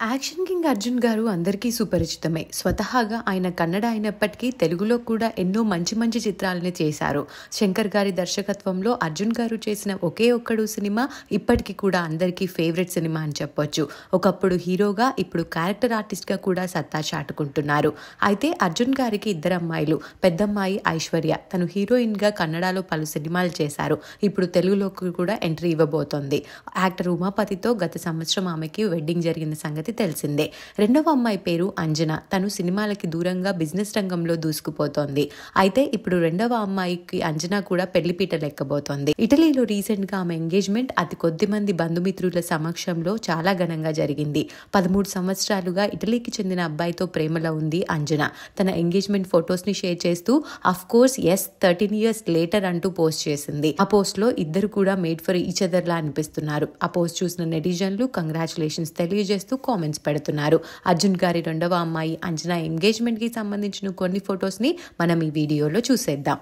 Action king Arjun గారు అందరికీ సుపరిచితమే. స్వతహాగా ఆయన కన్నడ అయినప్పటికీ తెలుగులో కూడా ఎన్నో మంచి మంచి చిత్రాలని చేశారు. శంకర్ గారి దర్శకత్వంలో అర్జున్ గారు చేసిన ఒకే ఒక్కడు సినిమా ఇప్పటికీ కూడా అందరికీ ఫేవరెట్ సినిమా అని చెప్పొచ్చు. ఒకప్పుడు హీరోగా, ఇప్పుడు క్యారెక్టర్ ఆర్టిస్ట్గా కూడా సత్తా చాటుకుంటున్నారు. అయితే అర్జున్ గారికి ఇద్దరు అమ్మాయిలు. పెద్దమ్మాయి ఐశ్వర్య, తను హీరోయిన్గా కన్నడలో పలు సినిమాలు చేశారు. ఇప్పుడు తెలుగులోకి కూడా ఎంట్రీ ఇవ్వబోతోంది. యాక్టర్ ఉమాపతితో గత సంవత్సరం ఆమెకి వెడ్డింగ్ జరిగిన సంగతి తెలిసిందే. రెండవ అమ్మాయి పేరు అంజన. తను సినిమాలకి దూరంగా బిజినెస్ రంగంలో దూసుకుపోతోంది. అయితే ఇప్పుడు రెండవ అమ్మాయికి అంజన కూడా పెళ్లిపీటలు ఎక్కబోతోంది. ఇటలీలో రీసెంట్ గా ఆమె ఎంగేజ్మెంట్ అతి కొద్ది మంది బంధుమిత్రుల సమక్షంలో చాలా ఘనంగా జరిగింది. 13 సంవత్సరాలుగా ఇటలీకి చెందిన అబ్బాయితో ప్రేమలో ఉంది అంజన. తన ఎంగేజ్మెంట్ ఫొటోస్ ని షేర్ చేస్తూ of course yes 13 years later అంటూ పోస్ట్ చేసింది. ఆ పోస్ట్ లో ఇద్దరు కూడా మేడ్ ఫర్ ఈచ్ అదర్ లా అనిపిస్తున్నారు. ఆ పోస్ట్ చూసిన నెటిజన్లు కంగ్రాచులేషన్స్ తెలియజేస్తూ కామెంట్స్ పెడుతున్నారు. అర్జున్ గారి రెండవ అమ్మాయి అంజన ఎంగేజ్మెంట్ కి సంబంధించిన కొన్ని ఫొటోస్ ని మనం ఈ వీడియోలో చూసేద్దాం.